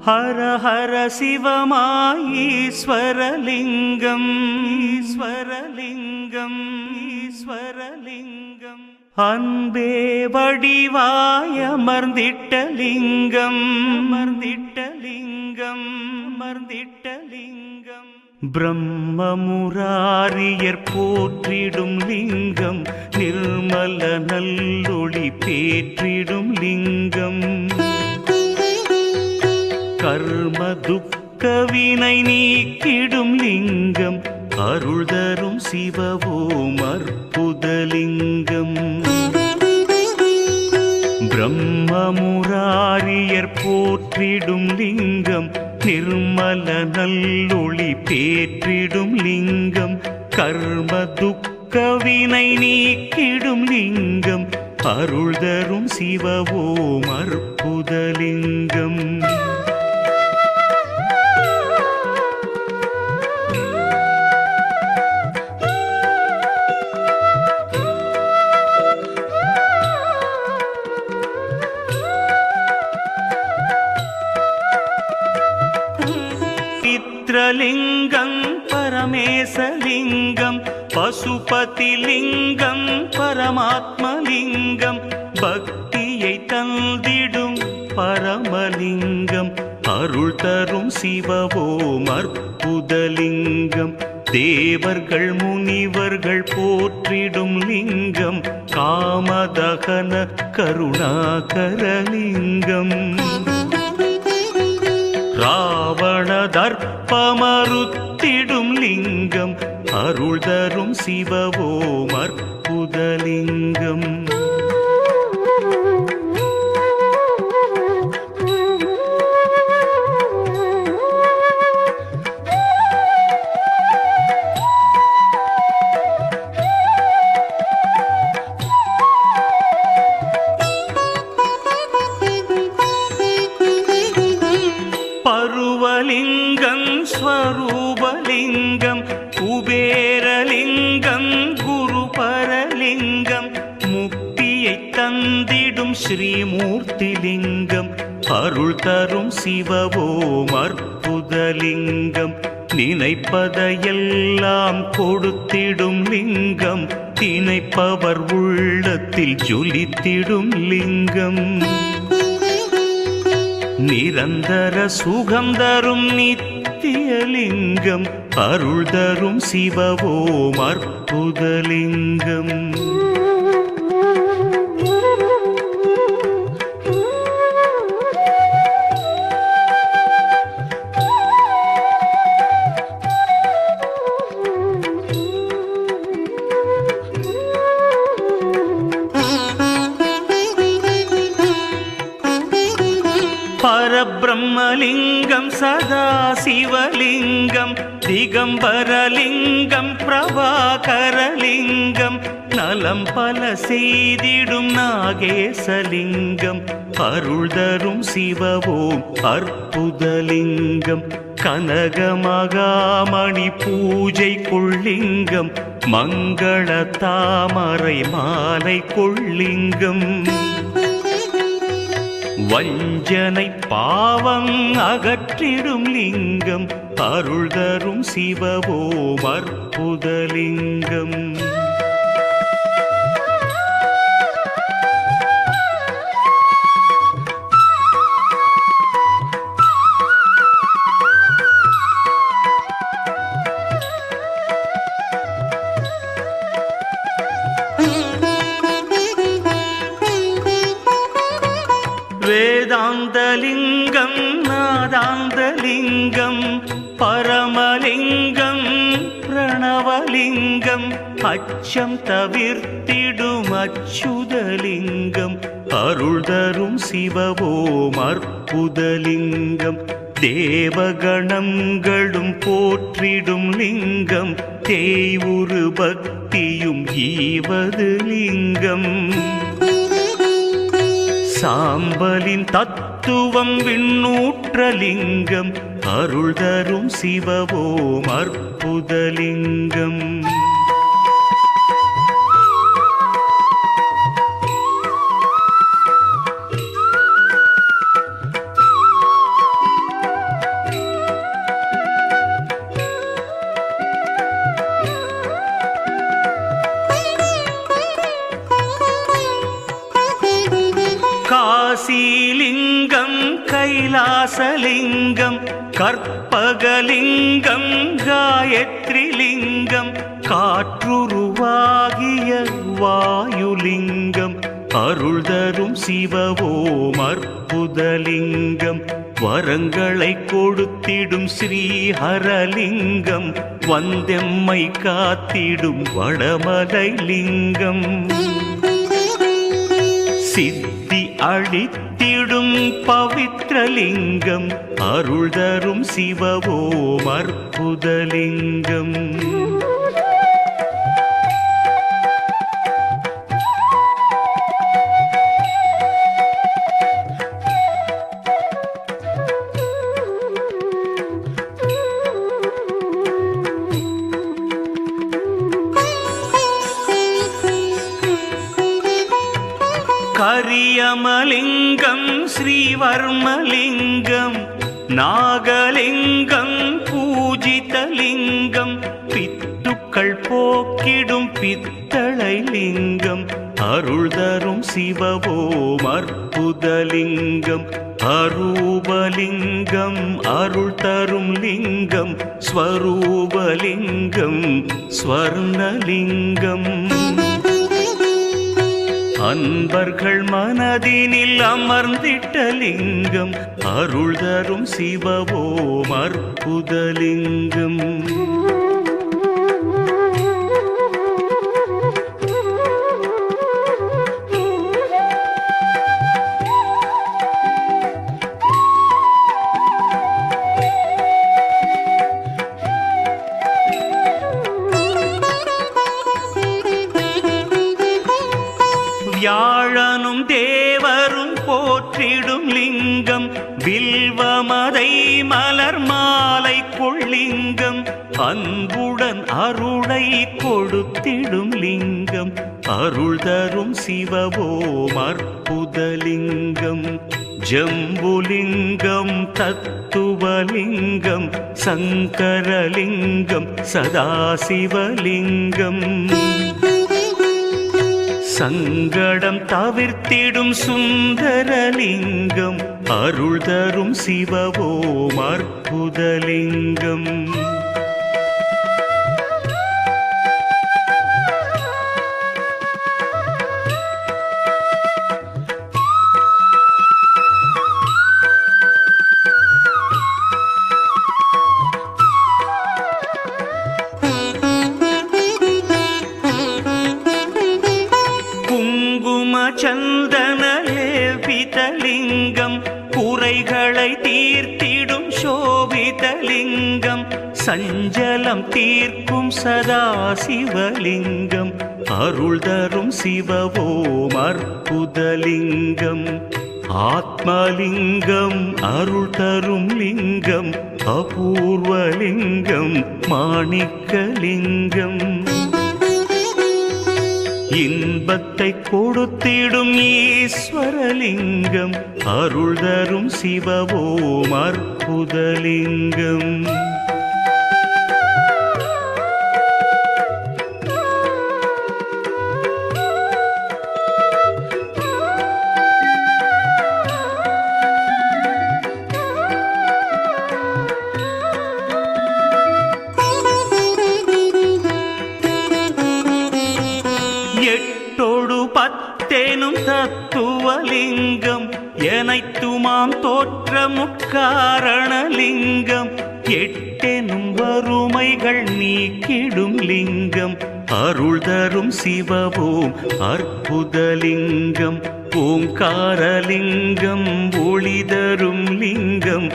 ஹர ஹர சிவமாய் ஈஸ்வரலிங்கம் ஈஸ்வரலிங்கம் ஈஸ்வரலிங்கம் அன்பே வடிவாய் அமர்ந்திட்ட லிங்கம் அமர்ந்திட்ட லிங்கம் அமர்ந்திட்ட லிங்கம் பிரம்மமுராரியர் போற்றிடும் லிங்கம் நிர்மல நல்லொளி பேற்றிடும் லிங்கம் கர்ம துக்க வினை நீக்கிடும் லிங்கம் அருள் தரும் சிவவோம் அற்புதலிங்கம் பிரம்மமுராரியர் போற்றிடும் லிங்கம் நிர்மல நல்லொளி பேற்றிடும் லிங்கம் கர்ம துக்க வினை நீக்கிடும் லிங்கம் அருள் தரும் சிவவோம் அற்புதலிங்கம் லிங்கம் பரமேசலிங்கம் பசுபதிலிங்கம் பரமாத்மலிங்கம் பக்தியை தந்திடும் பரமலிங்கம் அருள் தரும் சிவவோம் அற்புதலிங்கம் தேவர்கள் முனிவர்கள் போற்றிடும் லிங்கம் காமதகன கருணாகரலிங்கம் ராவண தர்ப்பமறுத்திடும் லிங்கம் அருள் தரும் சிவவோம் அற்புதலிங்கம் பருவலிங்கம் ஸ்வரூபலிங்கம் குபேரலிங்கம் குருபரலிங்கம் முக்தியை தந்திடும் ஸ்ரீமூர்த்திலிங்கம் அருள் தரும் சிவவோம் அற்புதலிங்கம் நினைப்பதையெல்லாம் கொடுத்திடும் லிங்கம் திணைப்பவர் உள்ளத்தில் ஜொலித்திடும் லிங்கம் நிரந்தர சுகம் தரும் நித்தியலிங்கம் அருள் தரும் சிவவோம் அற்புதலிங்கம் பரபிரம்மலிங்கம் சதாசிவலிங்கம் திகம்பரலிங்கம் பிரபாகரலிங்கம் நலம் பல செய்திடும் நாகேசலிங்கம் அருள் தரும் சிவவோம் அற்புதலிங்கம் கனகமகாமணி பூஜை கொள்ளிங்கம் மங்கள தாமரை மாலை கொள்ளிங்கம் வஞ்சனை பாவம் அகற்றிடும் லிங்கம் அருள் தரும் சிவவோம் அற்புதலிங்கம் வேதாந்தலிங்கம் நாதாந்தலிங்கம் பரமலிங்கம் பிரணவலிங்கம் அச்சம் தவிர்த்திடும் அச்சுதலிங்கம் அருள் தரும் சிவவோம் அற்புதலிங்கம் தேவகணங்களும் போற்றிடும் லிங்கம் தேய்வுரு பக்தியும் ஈவது லிங்கம் சாம்பலின் தத்துவம் விண்ணூற்றலிங்கம் அருள் தரும் சிவவோம் அற்புதலிங்கம் கைலாசலிங்கம் கற்பகலிங்கம் காயத்ரிலிங்கம் காற்றுருவாகிய வாயுலிங்கம் அருள் தரும் சிவவோம் அற்புதலிங்கம் வரங்களை கொடுத்திடும் ஸ்ரீஹரலிங்கம் வந்தெம்மை காத்திடும் வடமலை லிங்கம் சித்தி அளித்திடும் பவித்ரலிங்கம் அருள் தரும் சிவவோம் அற்புதலிங்கம் கரியமலிங்கம் ஸ்ரீவர்மலிங்கம் நாகலிங்கம் பூஜிதலிங்கம் பித்துக்கள் போக்கிடும் பித்தளை லிங்கம் அருள் தரும் சிவவோம் அற்புதலிங்கம் அரூபலிங்கம் அருள் தரும் லிங்கம் ஸ்வரூபலிங்கம் ஸ்வர்ணலிங்கம் அன்பர்கள் மனதினில் அமர்ந்திட்ட லிங்கம் அருள் தரும் சிவவோம் அற்புதலிங்கம் வியாழனும் தேவரும் போற்றிடும் லிங்கம் வில்வமதை மலர் மாலை கொள்ளிங்கம் அன்புடன் அருளை கொடுத்திடும் லிங்கம் அருள் தரும் சிவவோம் அற்புதலிங்கம் ஜம்புலிங்கம் தத்துவலிங்கம் சங்கரலிங்கம் சதாசிவலிங்கம் சங்கடம் தவிர்த்திடும் சுந்தரலிங்கம் அருள் தரும் சிவவோம் அற்புதலிங்கம் சந்தன லேபிதலிங்கம் குறைகளை தீர்த்திடும் சோபிதலிங்கம் சஞ்சலம் தீர்க்கும் சதாசிவலிங்கம் அருள் தரும் சிவவோம் அற்புதலிங்கம் ஆத்மலிங்கம் அருள் தரும் லிங்கம் அபூர்வலிங்கம் மாணிக்கலிங்கம் இன்பத்தை கொடுத்திடும் ஈஸ்வரலிங்கம் அருள் தரும் சிவவோம் அற்புதலிங்கம் எட்டோடு பத்தேனும் தத்துவலிங்கம் எனைத்துமாம் தோற்ற முக்காரணலிங்கம் எட்டெனும் வறுமைகள் நீக்கிடும் லிங்கம் அருள் தரும் சிவவோம் அற்புதலிங்கம் ஓங்காரலிங்கம் ஒளி தரும் லிங்கம்